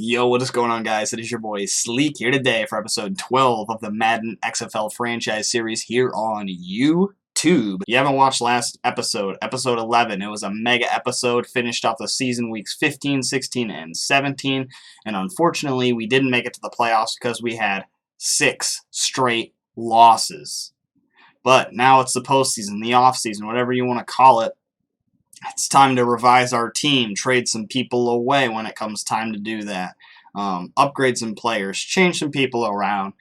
Yo, what is going on, guys? It is your boy Sleek here today for episode 12 of the Madden XFL franchise series here on YouTube. If you haven't watched last episode, episode 11, it was a mega episode, finished off the season weeks 15, 16, and 17, and unfortunately, we didn't make it to the playoffs because we had 6 straight losses. But now it's the postseason, the offseason, whatever you want to call it. It's time to revise our team, trade some people away when it comes time to do that, upgrade some players, change some people around,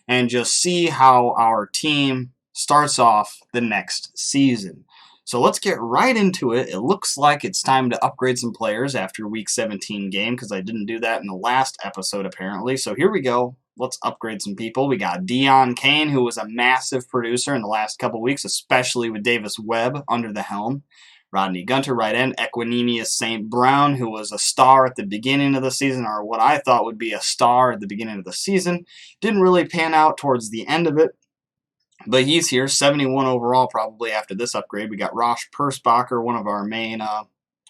and just see how our team starts off the next season. So let's get right into it. It looks like it's time to upgrade some players after Week 17 game because I didn't do that in the last episode apparently. So here we go. Let's upgrade some people. We got Deon Cain, who was a massive producer in the last couple weeks, especially with Davis Webb under the helm. Rodney Gunter, right end. Equinemius St. Brown, who was a star at the beginning of the season, or what I thought would be a star at the beginning of the season. Didn't really pan out towards the end of it, but he's here. 71 overall probably after this upgrade. We got Rosh Persbacher, one of our main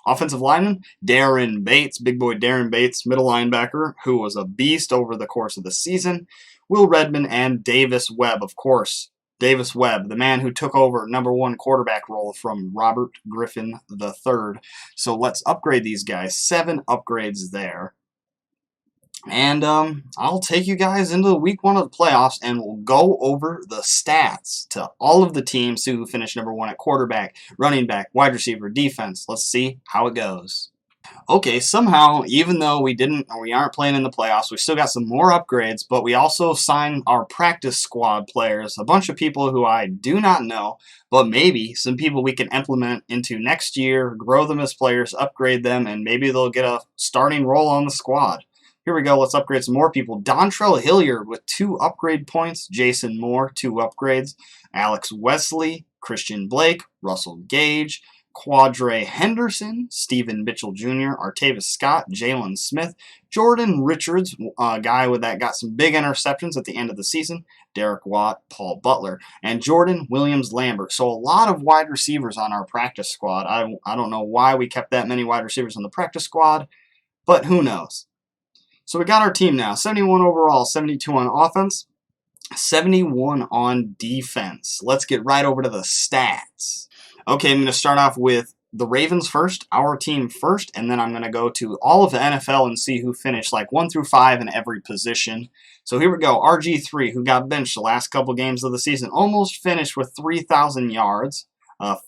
offensive linemen. Darren Bates, big boy Darren Bates, middle linebacker, who was a beast over the course of the season. Will Redmond and Davis Webb, of course. Davis Webb, the man who took over #1 quarterback role from Robert Griffin III. So let's upgrade these guys. 7 upgrades there. And I'll take you guys into week 1 of the playoffs, and we'll go over the stats to all of the teams who finished #1 at quarterback, running back, wide receiver, defense. Let's see how it goes. Okay, somehow, even though we aren't playing in the playoffs, we still got some more upgrades, but we also signed our practice squad players, a bunch of people who I do not know, but maybe some people we can implement into next year, grow them as players, upgrade them, and maybe they'll get a starting role on the squad. Here we go, let's upgrade some more people. Dontrell Hilliard with 2 upgrade points, Jason Moore, 2 upgrades, Alex Wesley, Christian Blake, Russell Gage, Quadre Henderson, Stephen Mitchell Jr., Artavis Scott, Jalen Smith, Jordan Richards, a guy that got some big interceptions at the end of the season, Derek Watt, Paul Butler, and Jordan Williams-Lambert. So a lot of wide receivers on our practice squad. I don't know why we kept that many wide receivers on the practice squad, but who knows. So we got our team now, 71 overall, 72 on offense, 71 on defense. Let's get right over to the stats. Okay, I'm going to start off with the Ravens first, our team first, and then I'm going to go to all of the NFL and see who finished like 1 through 5 in every position. So here we go. RG3, who got benched the last couple games of the season, almost finished with 3,000 yards,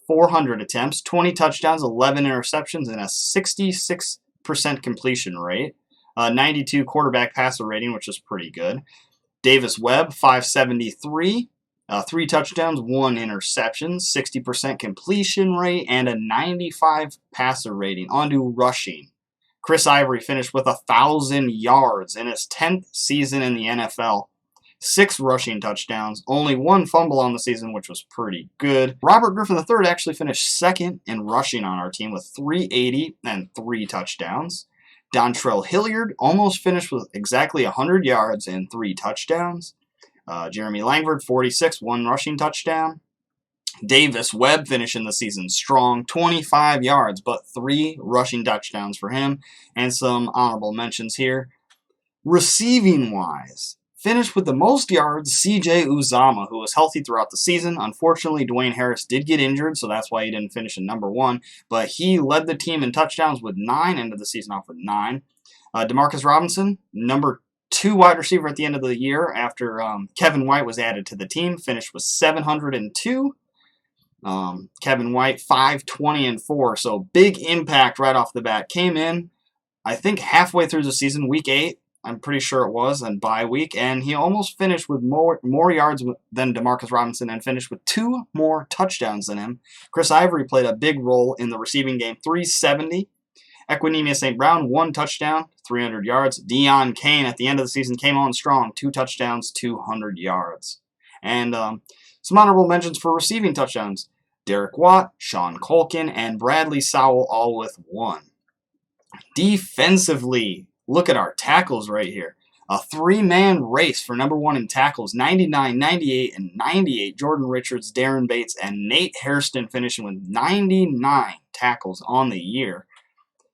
400 attempts, 20 touchdowns, 11 interceptions, and a 66% completion rate. 92 quarterback passer rating, which is pretty good. Davis Webb, 573. 3 touchdowns, 1 interception, 60% completion rate, and a 95 passer rating. On to rushing. Chris Ivory finished with 1,000 yards in his 10th season in the NFL. 6 rushing touchdowns, only 1 fumble on the season, which was pretty good. Robert Griffin III actually finished second in rushing on our team with 380 and 3 touchdowns. Dontrell Hilliard almost finished with exactly 100 yards and 3 touchdowns. Jeremy Langford, 46, 1 rushing touchdown. Davis Webb finishing the season strong, 25 yards, but 3 rushing touchdowns for him. And some honorable mentions here. Receiving-wise, finished with the most yards, C.J. Uzomah, who was healthy throughout the season. Unfortunately, Dwayne Harris did get injured, so that's why he didn't finish in #1. But he led the team in touchdowns with 9, ended the season off with 9. Demarcus Robinson, #2 wide receiver at the end of the year after Kevin White was added to the team, finished with 702. Kevin White, 520 and 4, so big impact right off the bat. Came in, I think, halfway through the season, week 8, I'm pretty sure it was, and bye week, and he almost finished with more yards than Demarcus Robinson and finished with 2 more touchdowns than him. Chris Ivory played a big role in the receiving game, 370. Equinemius St. Brown, 1 touchdown, 300 yards. Deon Cain at the end of the season came on strong, 2 touchdowns, 200 yards. And some honorable mentions for receiving touchdowns. Derek Watt, Sean Colkin, and Bradley Sowell all with 1. Defensively, look at our tackles right here. A 3-man race for #1 in tackles, 99, 98, and 98. Jordan Richards, Darren Bates, and Nate Hairston finishing with 99 tackles on the year.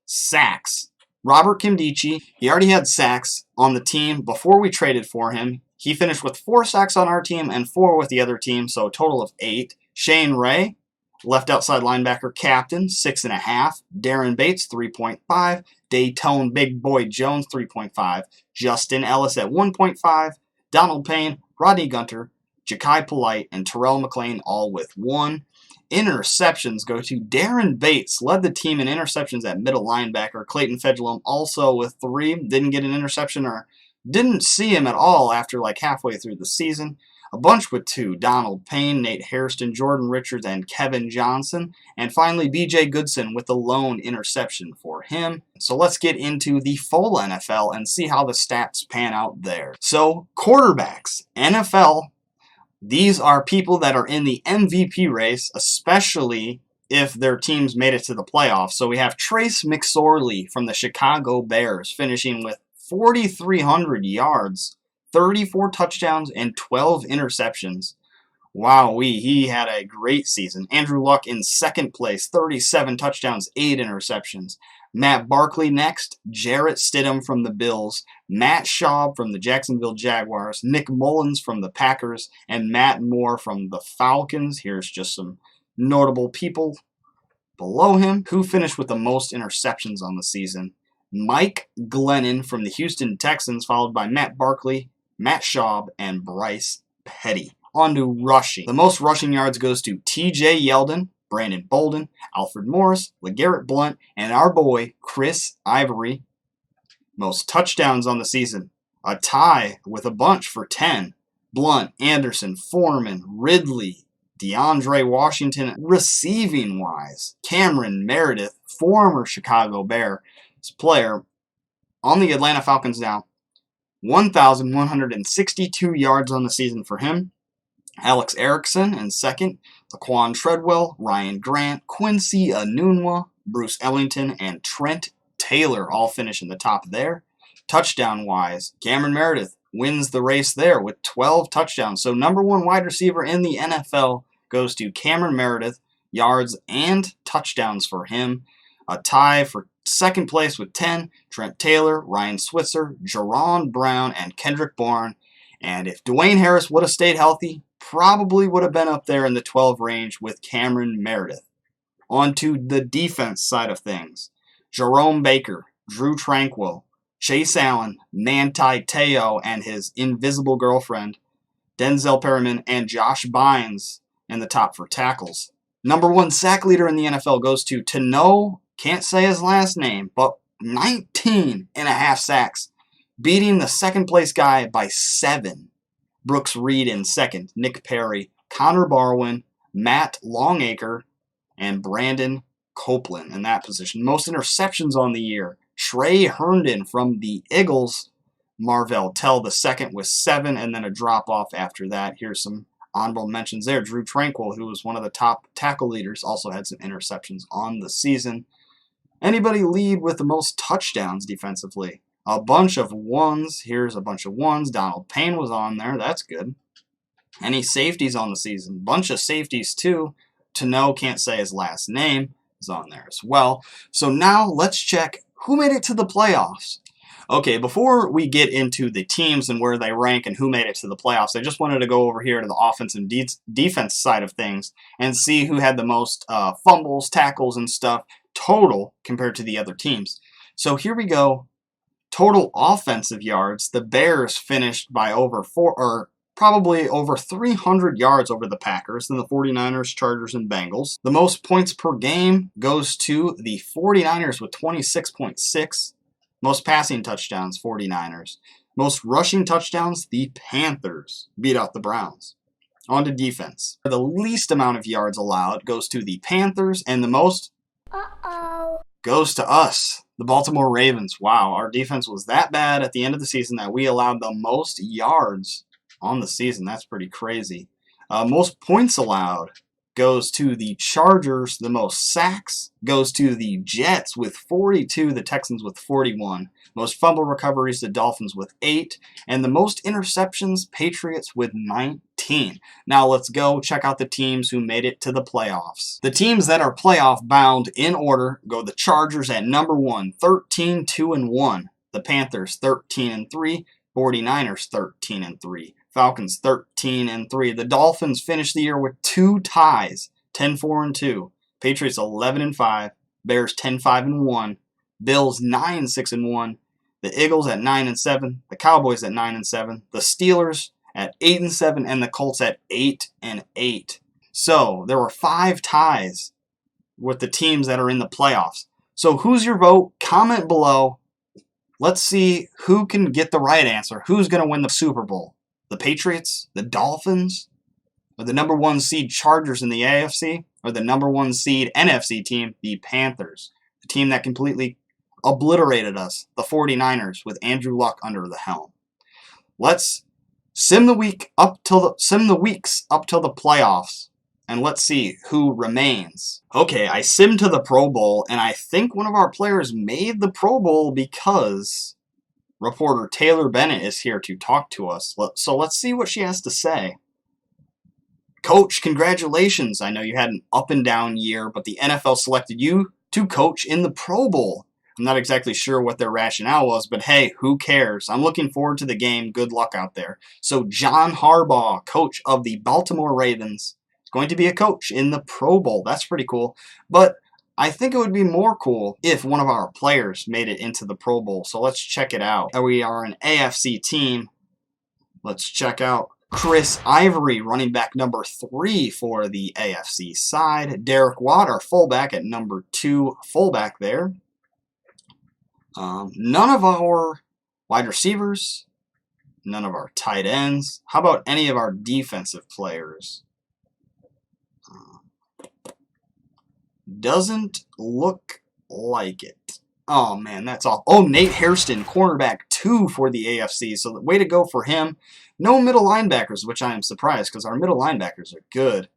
Sacks. Robert Kimdichie, he already had sacks on the team before we traded for him. He finished with 4 sacks on our team and 4 with the other team, so a total of 8. Shane Ray, left outside linebacker captain, 6.5. Darren Bates, 3.5. Daytone Big Boy Jones, 3.5. Justin Ellis at 1.5. Donald Payne, Rodney Gunter, Ja'Kai Polite, and Terrell McLean, all with 1. Interceptions go to Darren Bates, led the team in interceptions at middle linebacker. Clayton Fedulum also with 3. Didn't get an interception or didn't see him at all after like halfway through the season. A bunch with 2. Donald Payne, Nate Hairston, Jordan Richards, and Kevin Johnson. And finally, B.J. Goodson with the lone interception for him. So let's get into the full NFL and see how the stats pan out there. So quarterbacks, NFL, these are people that are in the MVP race, especially if their teams made it to the playoffs. So we have Trace McSorley from the Chicago Bears finishing with 4,300 yards, 34 touchdowns, and 12 interceptions. Wowee, he had a great season. Andrew Luck in second place, 37 touchdowns, 8 interceptions. Matt Barkley next, Jarrett Stidham from the Bills, Matt Schaub from the Jacksonville Jaguars, Nick Mullins from the Packers, and Matt Moore from the Falcons. Here's just some notable people below him. Who finished with the most interceptions on the season? Mike Glennon from the Houston Texans, followed by Matt Barkley, Matt Schaub, and Bryce Petty. On to rushing. The most rushing yards goes to TJ Yeldon, Brandon Bolden, Alfred Morris, LeGarrette Blount, and our boy Chris Ivory. Most touchdowns on the season. A tie with a bunch for 10. Blount, Anderson, Foreman, Ridley, DeAndre Washington. Receiving-wise, Cameron Meredith, former Chicago Bears player on the Atlanta Falcons now. 1,162 yards on the season for him. Alex Erickson in second, Laquan Treadwell, Ryan Grant, Quincy Enunwa, Bruce Ellington, and Trent Taylor all finish in the top there. Touchdown-wise, Cameron Meredith wins the race there with 12 touchdowns. So number 1 wide receiver in the NFL goes to Cameron Meredith, yards and touchdowns for him. A tie for second place with 10, Trent Taylor, Ryan Switzer, Jerron Brown, and Kendrick Bourne. And if Dwayne Harris would have stayed healthy, probably would have been up there in the 12 range with Cameron Meredith. On to the defense side of things. Jerome Baker, Drew Tranquill, Chase Allen, Manti Te'o, and his invisible girlfriend, Denzel Perryman, and Josh Bynes in the top for tackles. Number 1 sack leader in the NFL goes to Tano, can't say his last name, but 19.5 sacks, beating the second place guy by 7. Brooks Reed in second, Nick Perry, Connor Barwin, Matt Longacre, and Brandon Copeland in that position. Most interceptions on the year, Trey Herndon from the Eagles, Marvell Tell II with 7, and then a drop-off after that. Here's some honorable mentions there. Drew Tranquill, who was one of the top tackle leaders, also had some interceptions on the season. Anybody lead with the most touchdowns defensively? A bunch of 1s. Here's a bunch of 1s. Donald Payne was on there. That's good. Any safeties on the season? Bunch of safeties, too. Tano, can't say his last name, is on there as well. So now let's check who made it to the playoffs. Okay, before we get into the teams and where they rank and who made it to the playoffs, I just wanted to go over here to the offense and defense side of things and see who had the most fumbles, tackles, and stuff total compared to the other teams. So here we go. Total offensive yards, the Bears finished by probably over 300 yards over the Packers, then the 49ers, Chargers, and Bengals. The most points per game goes to the 49ers with 26.6. Most passing touchdowns, 49ers. Most rushing touchdowns, the Panthers beat out the Browns. On to defense. The least amount of yards allowed goes to the Panthers, and the most goes to us, the Baltimore Ravens. Wow, our defense was that bad at the end of the season that we allowed the most yards on the season. That's pretty crazy. Most points allowed goes to the Chargers. The most sacks goes to the Jets with 42, the Texans with 41. Most fumble recoveries, the Dolphins with 8. And the most interceptions, Patriots with 19. 18. Now let's go check out the teams who made it to the playoffs. The teams that are playoff bound in order go the Chargers at number 1, 13-2-1. The Panthers 13-3. 49ers 13-3. Falcons 13-3. The Dolphins finished the year with 2 ties, 10-4-2. Patriots 11-5. Bears 10-5-1. Bills 9-6-1. The Eagles at 9-7. The Cowboys at 9-7. The Steelers at 8-7, and the Colts at 8-8. So there were 5 ties with the teams that are in the playoffs. So who's your vote? Comment below. Let's see who can get the right answer. Who's going to win the Super Bowl? The Patriots? The Dolphins? Or the number 1 seed Chargers in the AFC? Or the number 1 seed NFC team, the Panthers? The team that completely obliterated us, the 49ers, with Andrew Luck under the helm. Let's sim the weeks up till the playoffs, and let's see who remains. Okay, I simmed to the Pro Bowl, and I think one of our players made the Pro Bowl because reporter Taylor Bennett is here to talk to us. So let's see what she has to say. Coach, congratulations. I know you had an up and down year, but the NFL selected you to coach in the Pro Bowl. I'm not exactly sure what their rationale was, but hey, who cares? I'm looking forward to the game. Good luck out there. So John Harbaugh, coach of the Baltimore Ravens, is going to be a coach in the Pro Bowl. That's pretty cool. But I think it would be more cool if one of our players made it into the Pro Bowl. So let's check it out. We are an AFC team. Let's check out Chris Ivory, running back number 3 for the AFC side. Derek Watt, our fullback at number 2 fullback there. None of our wide receivers, none of our tight ends. How about any of our defensive players? Doesn't look like it. Oh, man, that's all. Oh, Nate Hairston, cornerback 2 for the AFC. So the way to go for him. No middle linebackers, which I am surprised because our middle linebackers are good.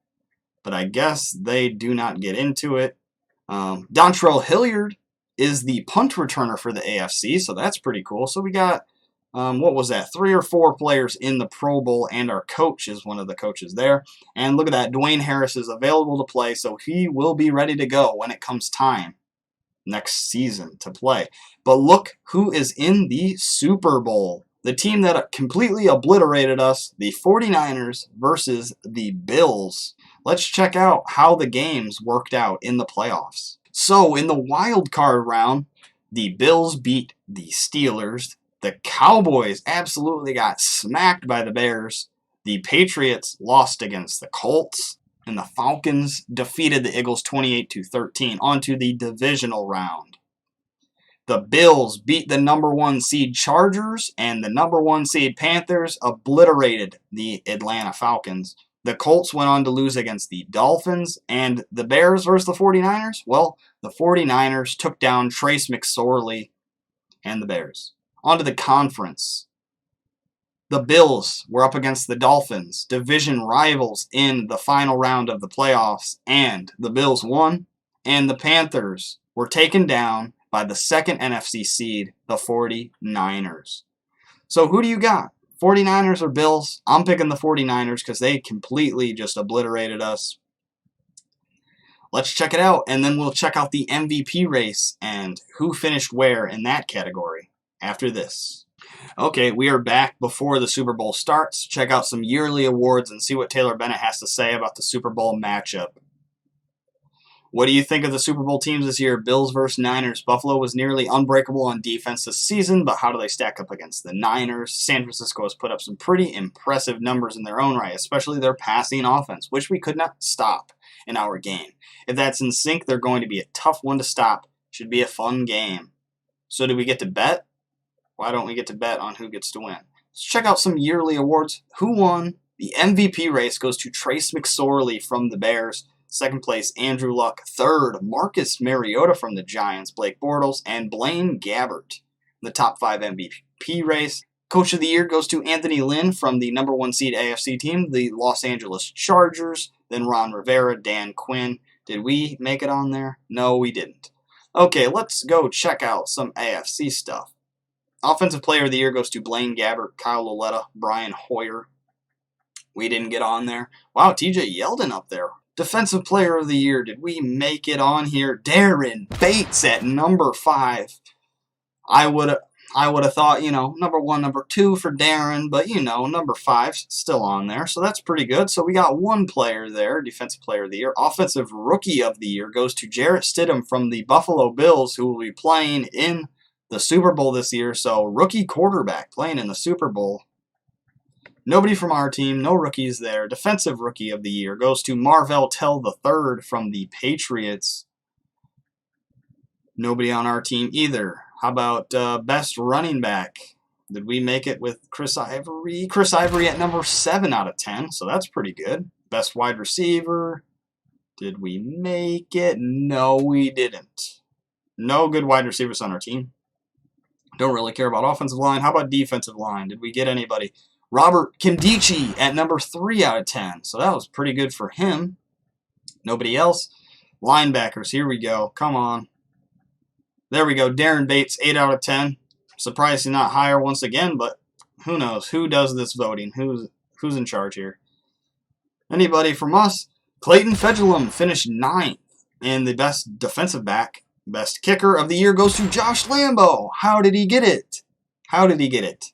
But I guess they do not get into it. Dontrell Hilliard is the punt returner for the AFC, so that's pretty cool. So we got, what was that, 3 or 4 players in the Pro Bowl, and our coach is one of the coaches there. And look at that, Dwayne Harris is available to play, so he will be ready to go when it comes time next season to play. But look who is in the Super Bowl. The team that completely obliterated us, the 49ers versus the Bills. Let's check out how the games worked out in the playoffs. So, in the wild card round, the Bills beat the Steelers. The Cowboys absolutely got smacked by the Bears. The Patriots lost against the Colts. And the Falcons defeated the Eagles 28-13 onto the divisional round. The Bills beat the number 1 seed Chargers, and the number 1 seed Panthers obliterated the Atlanta Falcons. The Colts went on to lose against the Dolphins, and the Bears versus the 49ers? Well, the 49ers took down Trace McSorley and the Bears. On to the conference. The Bills were up against the Dolphins, division rivals in the final round of the playoffs, and the Bills won, and the Panthers were taken down by the 2nd NFC seed, the 49ers. So who do you got? 49ers or Bills? I'm picking the 49ers because they completely just obliterated us. Let's check it out, and then we'll check out the MVP race and who finished where in that category after this. Okay, we are back before the Super Bowl starts. Check out some yearly awards and see what Taylor Bennett has to say about the Super Bowl matchup. What do you think of the Super Bowl teams this year? Bills versus Niners. Buffalo was nearly unbreakable on defense this season, but how do they stack up against the Niners? San Francisco has put up some pretty impressive numbers in their own right, especially their passing offense, which we could not stop in our game. If that's in sync, they're going to be a tough one to stop. Should be a fun game. So do we get to bet? Why don't we get to bet on who gets to win? Let's check out some yearly awards. Who won? The MVP race goes to Trace McSorley from the Bears. Second place, Andrew Luck. Third, Marcus Mariota from the Giants, Blake Bortles, and Blaine Gabbert. The top 5 MVP race. Coach of the Year goes to Anthony Lynn from the number 1 seed AFC team, the Los Angeles Chargers. Then Ron Rivera, Dan Quinn. Did we make it on there? No, we didn't. Okay, let's go check out some AFC stuff. Offensive Player of the Year goes to Blaine Gabbert, Kyle Lauletta, Brian Hoyer. We didn't get on there. Wow, TJ Yeldon up there. Defensive Player of the Year. Did we make it on here? Darren Bates at number 5. I would have thought, number 1, number 2 for Darren, but, number 5 still on there, so that's pretty good. So we got one player there, Defensive Player of the Year. Offensive Rookie of the Year goes to Jarrett Stidham from the Buffalo Bills, who will be playing in the Super Bowl this year. So rookie quarterback playing in the Super Bowl. Nobody from our team, no rookies there. Defensive Rookie of the Year goes to Marvell Tell III from the Patriots. Nobody on our team either. How about Best Running Back? Did we make it with Chris Ivory? Chris Ivory at number 7 out of 10, so that's pretty good. Best Wide Receiver. Did we make it? No, we didn't. No good wide receivers on our team. Don't really care about offensive line. How about defensive line? Did we get anybody? Robert Kimdichie at number 3 out of 10. So that was pretty good for him. Nobody else. Linebackers, here we go. Come on. There we go. Darren Bates, 8 out of 10. Surprised he's not higher once again, but who knows? Who does this voting? Who's in charge here? Anybody from us? Clayton Fedulum finished 9th. And the best defensive back, best kicker of the year goes to Josh Lambo. How did he get it? How did he get it?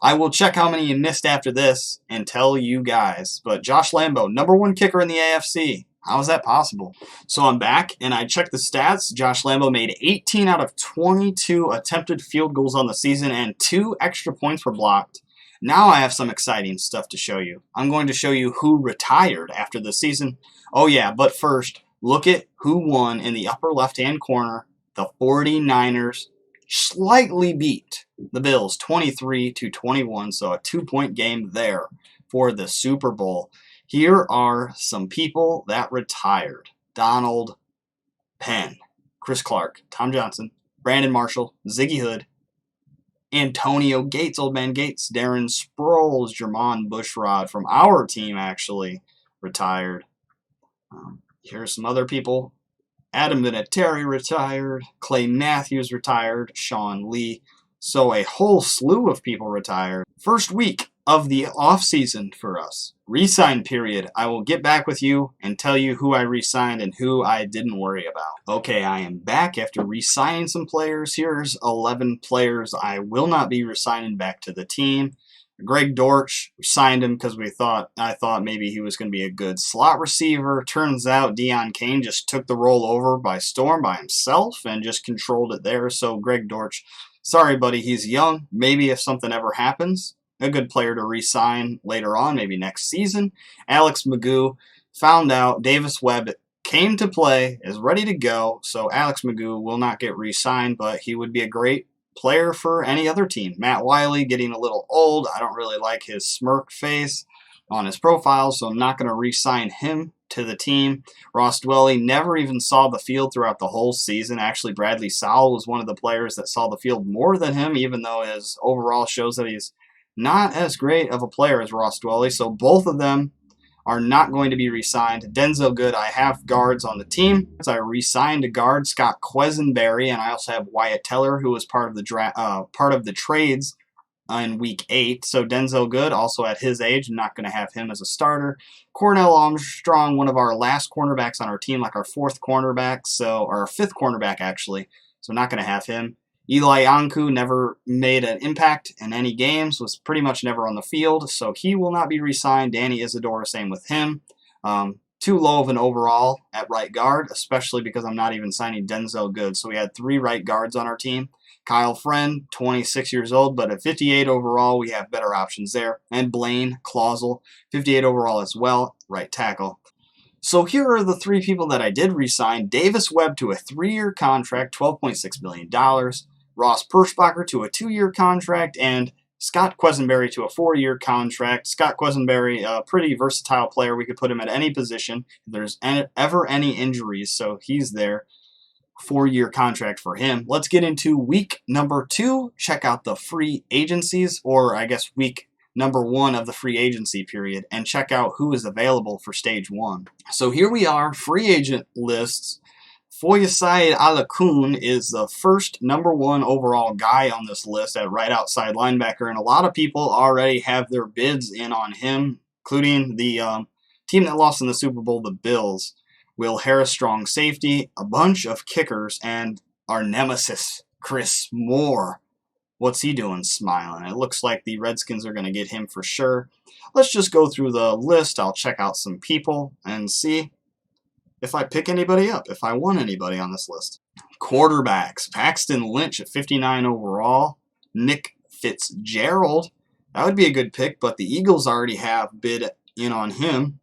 I will check how many you missed after this and tell you guys. But Josh Lambo, number 1 kicker in the AFC. How is that possible? So I'm back, and I checked the stats. Josh Lambo made 18 out of 22 attempted field goals on the season, and 2 extra points were blocked. Now I have some exciting stuff to show you. I'm going to show you who retired after the season. Oh yeah, but first, look at who won in the upper left-hand corner. The 49ers slightly beat the Bills 23-21, so a 2-point game there for the Super Bowl. Here are some people that retired. Donald Penn, Chris Clark, Tom Johnson, Brandon Marshall, Ziggy Hood, Antonio Gates, Old Man Gates, Darren Sproles, Jermon Bushrod from our team actually retired. Here's some other people. Adam Vinatieri retired. Clay Matthews retired. Sean Lee. So a whole slew of people retired. First week of the off-season for us. Re-sign period. I will get back with you and tell you who I re-signed and who I didn't worry about. Okay, I am back after re-signing some players. Here's 11 players I will not be re-signing back to the team. Greg Dortch, signed him because I thought maybe he was going to be a good slot receiver. Turns out Deion Kane just took the role over by storm by himself and just controlled it there. So Greg Dortch, sorry buddy, he's young. Maybe if something ever happens, a good player to re-sign later on, maybe next season. Alex Magoo, found out Davis Webb came to play, is ready to go. So Alex Magoo will not get re-signed, but he would be a great player for any other team. Matt Wiley getting a little old. I don't really like his smirk face on his profile, so I'm not going to re-sign him to the team. Ross Dwelley never even saw the field throughout the whole season. Actually, Bradley Sowell was one of the players that saw the field more than him, even though his overall shows that he's not as great of a player as Ross Dwelley. So both of them are not going to be re-signed. Denzel Good, I have guards on the team. So I re-signed a guard, Scott Quesenberry, and I also have Wyatt Teller, who was part of the trades in Week 8. So Denzel Good, also at his age, I'm not going to have him as a starter. Cornell Armstrong, one of our last cornerbacks on our team, like our 4th cornerback, or our 5th cornerback actually. So not going to have him. Eli Anku never made an impact in any games, was pretty much never on the field, so he will not be re-signed. Danny Isidore, same with him. Too low of an overall at right guard, especially because I'm not even signing Denzel Good. So we had 3 right guards on our team. Kyle Friend, 26 years old, but at 58 overall, we have better options there. And Blaine Clausel, 58 overall as well, right tackle. So here are the 3 people that I did re-sign. Davis Webb to a 3-year contract, $12.6 million. Ross Perschbacher to a 2-year contract, and Scott Quesenberry to a 4-year contract. Scott Quesenberry, a pretty versatile player. We could put him at any position if there's ever any injuries, so he's there. 4-year contract for him. Let's get into week number 2. Check out the free agencies, or I guess week number 1 of the free agency period, and check out who is available for stage 1. So here we are, free agent lists. Foyesade Alakun is the first number 1 overall guy on this list at right outside linebacker, and a lot of people already have their bids in on him. including the team that lost in the Super Bowl, the Bills. Will Harris, strong safety, a bunch of kickers, and our nemesis, Chris Moore. What's he doing smiling? It looks like the Redskins are going to get him for sure. Let's just go through the list. I'll check out some people and see if I pick anybody up, if I want anybody on this list. Quarterbacks. Paxton Lynch at 59 overall. Nick Fitzgerald. That would be a good pick, but the Eagles already have bid in on him.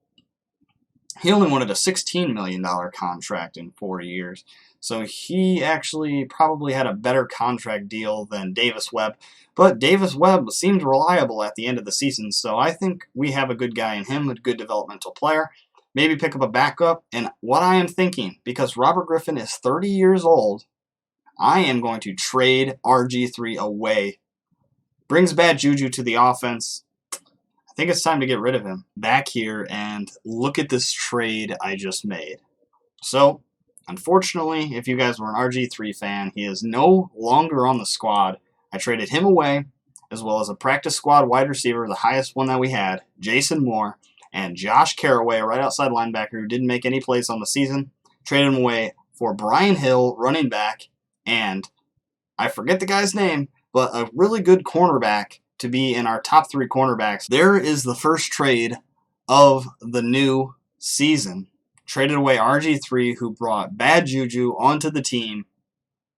He only wanted a $16 million contract in 4 years. So he actually probably had a better contract deal than Davis Webb. But Davis Webb seemed reliable at the end of the season, so I think we have a good guy in him, a good developmental player. Maybe pick up a backup. And what I am thinking, because Robert Griffin is 30 years old, I am going to trade RG3 away. Brings bad juju to the offense. I think it's time to get rid of him. Back here, and look at this trade I just made. So, unfortunately, if you guys were an RG3 fan, he is no longer on the squad. I traded him away, as well as a practice squad wide receiver, the highest one that we had, Jason Moore, and Josh Caraway, a right outside linebacker who didn't make any plays on the season. Traded him away for Brian Hill, running back, and I forget the guy's name, but a really good cornerback to be in our top 3 cornerbacks. There is the first trade of the new season. Traded away RG3, who brought bad juju onto the team,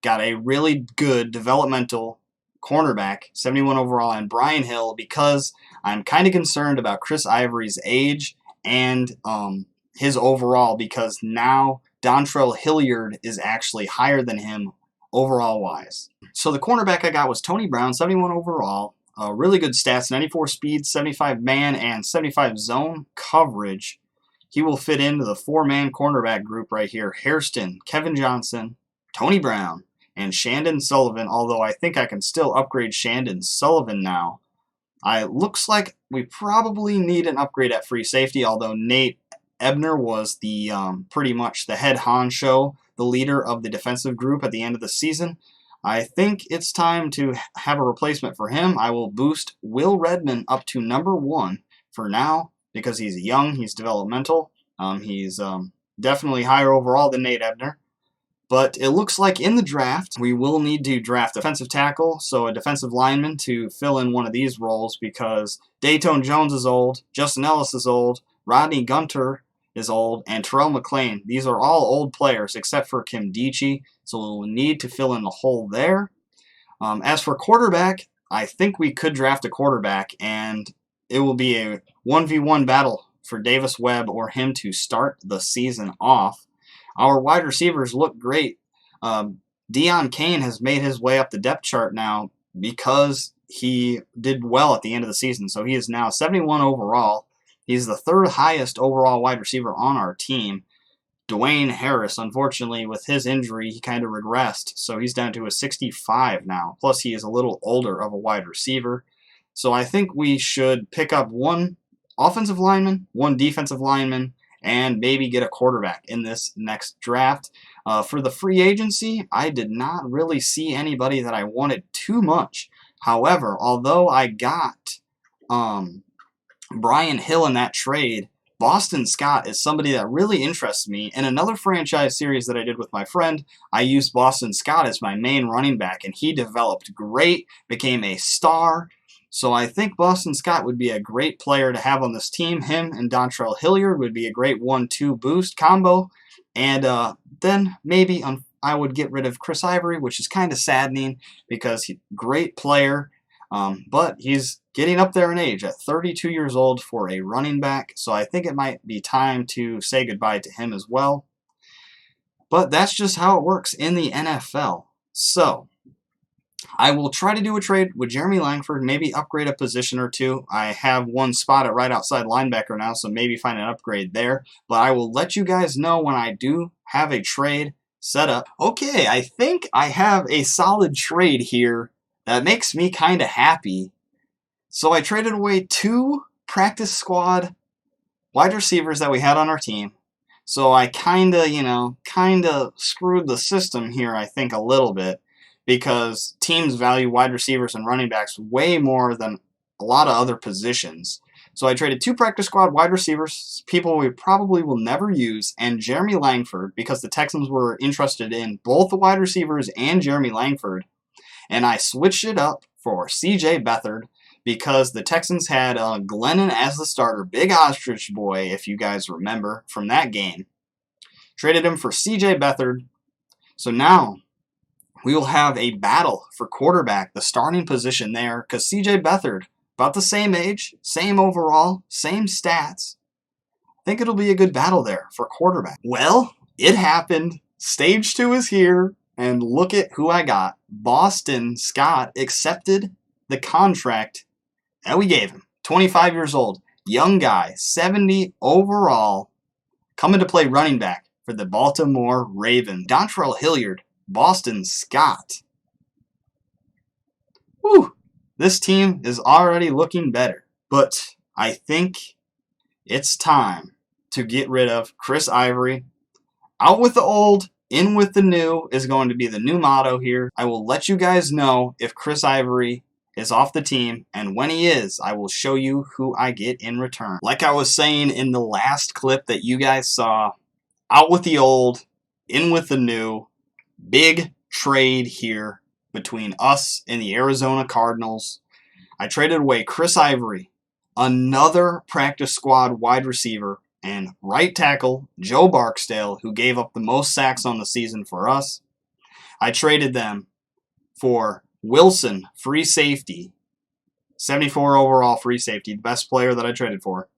got a really good developmental cornerback, 71 overall, and Brian Hill, because I'm kind of concerned about Chris Ivory's age and his overall, because now Dontrell Hilliard is actually higher than him overall-wise. So the cornerback I got was Tony Brown, 71 overall, really good stats, 94 speed, 75 man, and 75 zone coverage. He will fit into the 4-man cornerback group right here. Hairston, Kevin Johnson, Tony Brown, and Shandon Sullivan, although I think I can still upgrade Shandon Sullivan now. It looks like we probably need an upgrade at free safety, although Nate Ebner was the pretty much the head honcho, the leader of the defensive group at the end of the season. I think it's time to have a replacement for him. I will boost Will Redmond up to number 1 for now, because he's young, he's developmental. He's definitely higher overall than Nate Ebner. But it looks like in the draft, we will need to draft a defensive tackle, so a defensive lineman to fill in one of these roles, because Dayton Jones is old, Justin Ellis is old, Rodney Gunter is old, and Terrell McLean. These are all old players except for Kim Dichie, so we'll need to fill in the hole there. As for quarterback, I think we could draft a quarterback, and it will be a 1v1 battle for Davis Webb or him to start the season off. Our wide receivers look great. Deion Kane has made his way up the depth chart now because he did well at the end of the season, so he is now 71 overall. He's the 3rd highest overall wide receiver on our team. Dwayne Harris, unfortunately, with his injury, he kind of regressed, so he's down to a 65 now. Plus, he is a little older of a wide receiver. So I think we should pick up 1 offensive lineman, 1 defensive lineman, and maybe get a quarterback in this next draft. For the free agency, I did not really see anybody that I wanted too much. However, although I got Brian Hill in that trade, Boston Scott is somebody that really interests me. In another franchise series that I did with my friend, I used Boston Scott as my main running back, and he developed great, became a star. So I think Boston Scott would be a great player to have on this team. Him and Dontrell Hilliard would be a great 1-2 boost combo. And then maybe I would get rid of Chris Ivory, which is kind of saddening because he's a great player. But he's getting up there in age at 32 years old for a running back. So I think it might be time to say goodbye to him as well. But that's just how it works in the NFL. So I will try to do a trade with Jeremy Langford, maybe upgrade a position or 2. I have 1 spot at right outside linebacker now, so maybe find an upgrade there. But I will let you guys know when I do have a trade set up. Okay, I think I have a solid trade here that makes me kind of happy. So I traded away 2 practice squad wide receivers that we had on our team. So I kind of screwed the system here, I think, a little bit, because teams value wide receivers and running backs way more than a lot of other positions. So I traded 2 practice squad wide receivers, people we probably will never use, and Jeremy Langford, because the Texans were interested in both the wide receivers and Jeremy Langford. And I switched it up for C.J. Beathard because the Texans had Glennon as the starter, Big Ostrich Boy, if you guys remember from that game. Traded him for C.J. Beathard. So now we will have a battle for quarterback, the starting position there, because C.J. Beathard, about the same age, same overall, same stats. I think it'll be a good battle there for quarterback. Well, it happened. Stage 2 is here. And look at who I got. Boston Scott accepted the contract that we gave him. 25 years old. Young guy. 70 overall. Coming to play running back for the Baltimore Ravens. Dontrell Hilliard. Boston Scott. Whew. This team is already looking better. But I think it's time to get rid of Chris Ivory. Out with the old. In with the new is going to be the new motto here. I will let you guys know if Chris Ivory is off the team, and when he is, I will show you who I get in return. Like I was saying in the last clip that you guys saw, out with the old, in with the new. Big trade here between us and the Arizona Cardinals. I traded away Chris Ivory, another practice squad wide receiver, and right tackle Joe Barksdale, who gave up the most sacks on the season for us. I traded them for Wilson, free safety, 74 overall free safety, the best player that I traded for.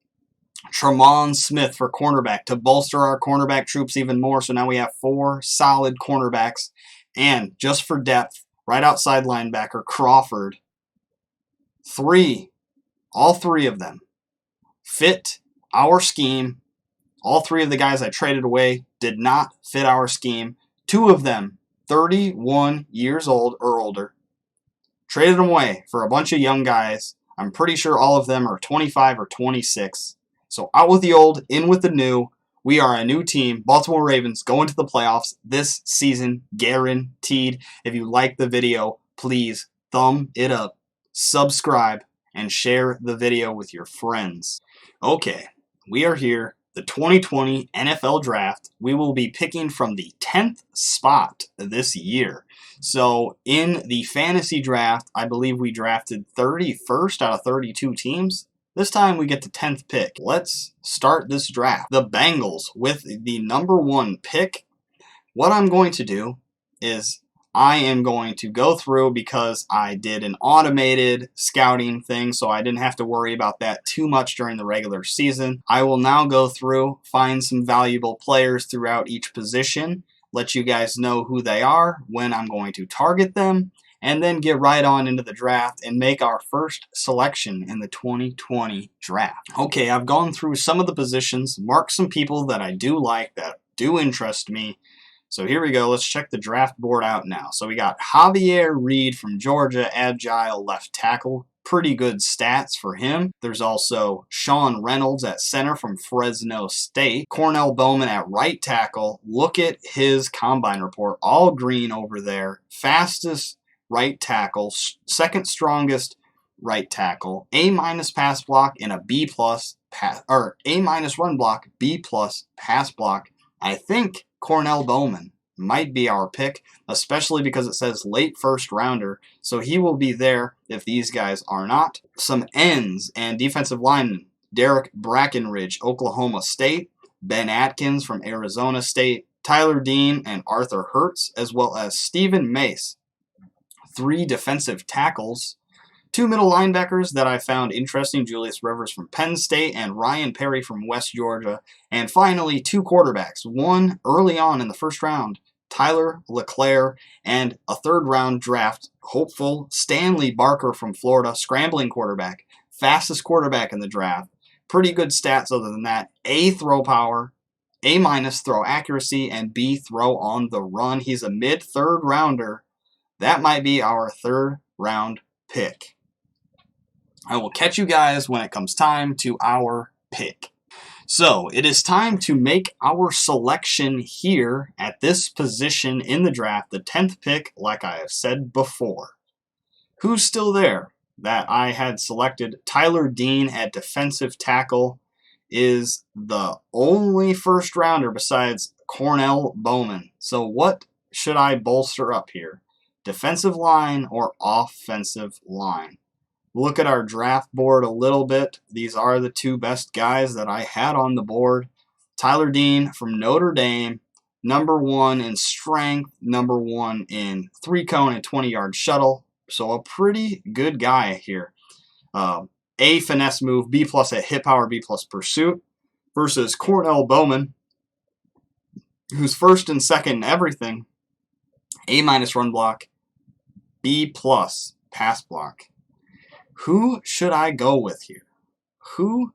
Tremont Smith for cornerback to bolster our cornerback troops even more. So now we have 4 solid cornerbacks. And just for depth, right outside linebacker Crawford. All three of them fit our scheme. All 3 of the guys I traded away did not fit our scheme. 2 of them, 31 years old or older. Traded them away for a bunch of young guys. I'm pretty sure all of them are 25 or 26. So out with the old, in with the new. We are a new team. Baltimore Ravens going to the playoffs this season, guaranteed. If you like the video, please thumb it up, subscribe, and share the video with your friends. Okay, we are here. The 2020 NFL Draft. We will be picking from the 10th spot this year. So in the fantasy draft, I believe we drafted 31st out of 32 teams. This time we get the 10th pick. Let's start this draft. The Bengals with the number 1 pick. What I'm going to do is I am going to go through, because I did an automated scouting thing, so I didn't have to worry about that too much during the regular season. I will now go through, find some valuable players throughout each position, let you guys know who they are, when I'm going to target them, and then get right on into the draft and make our first selection in the 2020 draft. Okay, I've gone through some of the positions, marked some people that I do like, that do interest me. So here we go. Let's check the draft board out now. So we got Javier Reed from Georgia, agile left tackle. Pretty good stats for him. There's also Sean Reynolds at center from Fresno State. Cornell Bowman at right tackle. Look at his combine report. All green over there. Fastest right tackle. Second strongest right tackle. A- pass block and a B+ A- run block, B+ pass block. I think Cornell Bowman might be our pick, especially because it says late first rounder, so he will be there if these guys are not. Some ends and defensive linemen. Derek Brackenridge, Oklahoma State. Ben Atkins from Arizona State. Tyler Dean and Arthur Hertz, as well as Stephen Mace. 3 defensive tackles. 2 middle linebackers that I found interesting, Julius Rivers from Penn State and Ryan Perry from West Georgia. And finally, 2 quarterbacks. One early on in the first round, Tyler LeClaire, and a 3rd round draft hopeful Stanley Barker from Florida, scrambling quarterback, fastest quarterback in the draft. Pretty good stats other than that. A throw power, A- throw accuracy, and B throw on the run. He's a mid-3rd rounder. That might be our 3rd round pick. I will catch you guys when it comes time to our pick. So it is time to make our selection here at this position in the draft, the 10th pick, like I have said before. Who's still there? that I had selected, Tyler Dean at defensive tackle, is the only first rounder besides Cornell Bowman. So what should I bolster up here? Defensive line or offensive line? Look at our draft board a little bit. These are the two best guys that I had on the board. Tyler Dean from Notre Dame, number 1 in strength, number 1 in 3-cone and 20-yard shuttle. So a pretty good guy here. A finesse move, B plus at hit power, B plus pursuit, versus Cornell Bowman, who's first and second in everything. A minus run block, B plus pass block. Who should I go with here? Who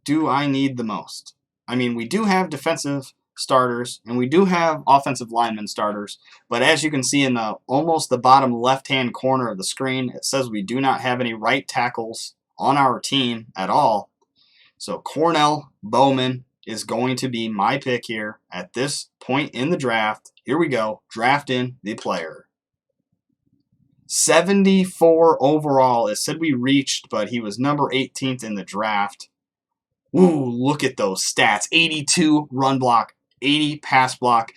do I need the most? I mean, we do have defensive starters and we do have offensive lineman starters, but as you can see in the almost the bottom left-hand corner of the screen, it says we do not have any right tackles on our team at all. So Cornell Bowman is going to be my pick here at this point in the draft. Here we go, drafting the player. 74 overall. It said we reached, but he was number 18th in the draft. Ooh, look at those stats. 82 run block, 80 pass block.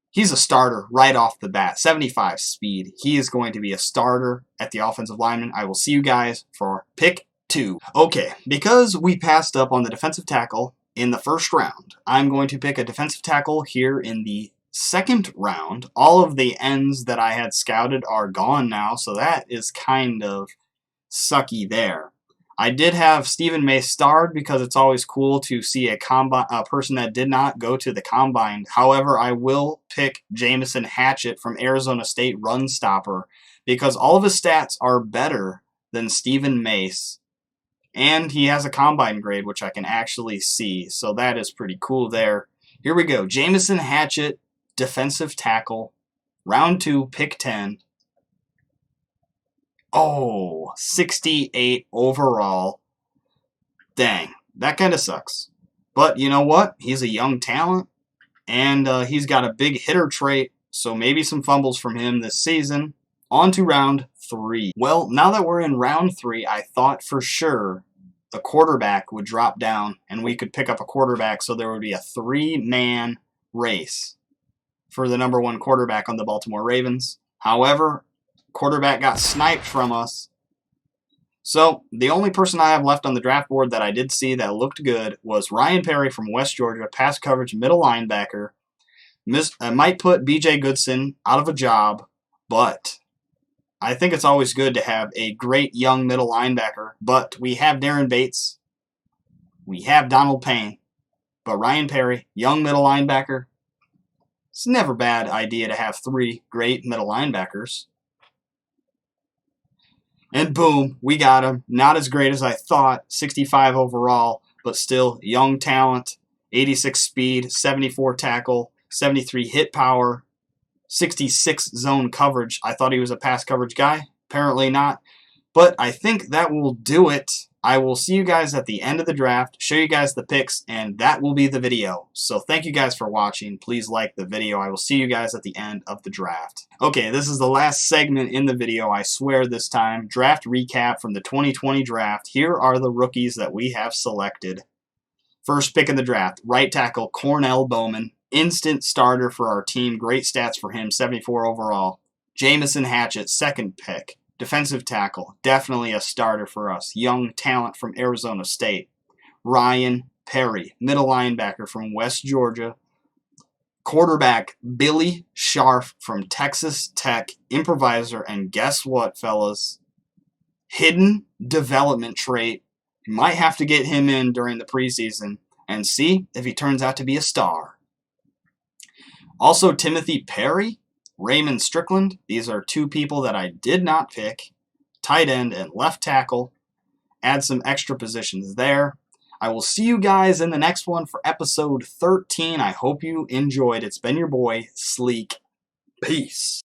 He's a starter right off the bat. 75 speed. He is going to be a starter at the offensive lineman. I will see you guys for pick 2. Okay, because we passed up on the defensive tackle in the first round, I'm going to pick a defensive tackle here in the second round. All of the ends that I had scouted are gone now, so that is kind of sucky there. I did have Stephen May starred because it's always cool to see a person that did not go to the combine. However, I will pick Jamison Hatchett from Arizona State, run stopper, because all of his stats are better than Stephen Mace. And he has a combine grade, which I can actually see. So that is pretty cool there. Here we go. Jamison Hatchett, defensive tackle, round 2, pick 10. Oh, 68 overall. Dang, that kind of sucks. But you know what? He's a young talent, and he's got a big hitter trait, so maybe some fumbles from him this season. On to round 3. Well, now that we're in round 3, I thought for sure the quarterback would drop down, and we could pick up a quarterback, so there would be a 3-man race for the number 1 quarterback on the Baltimore Ravens. However, quarterback got sniped from us. So the only person I have left on the draft board that I did see that looked good was Ryan Perry from West Georgia, pass coverage middle linebacker. Might put BJ Goodson out of a job, but I think it's always good to have a great young middle linebacker. But we have Darren Bates, we have Donald Payne, but Ryan Perry, young middle linebacker. It's never a bad idea to have 3 great middle linebackers. And boom, we got him. Not as great as I thought, 65 overall, but still young talent, 86 speed, 74 tackle, 73 hit power, 66 zone coverage. I thought he was a pass coverage guy. Apparently not. But I think that will do it. I will see you guys at the end of the draft, show you guys the picks, and that will be the video. So thank you guys for watching. Please like the video. I will see you guys at the end of the draft. Okay, this is the last segment in the video, I swear this time. Draft recap from the 2020 draft. Here are the rookies that we have selected. First pick in the draft, right tackle Cornell Bowman. Instant starter for our team. Great stats for him, 74 overall. Jamison Hatchett, second pick. Defensive tackle, definitely a starter for us. Young talent from Arizona State. Ryan Perry, middle linebacker from West Georgia. Quarterback, Billy Scharf from Texas Tech, improviser. And guess what, fellas? Hidden development trait. You might have to get him in during the preseason and see if he turns out to be a star. Also, Timothy Perry, Raymond Strickland. These are 2 people that I did not pick. Tight end and left tackle. Add some extra positions there. I will see you guys in the next one for episode 13. I hope you enjoyed. It's been your boy, Sleek. Peace.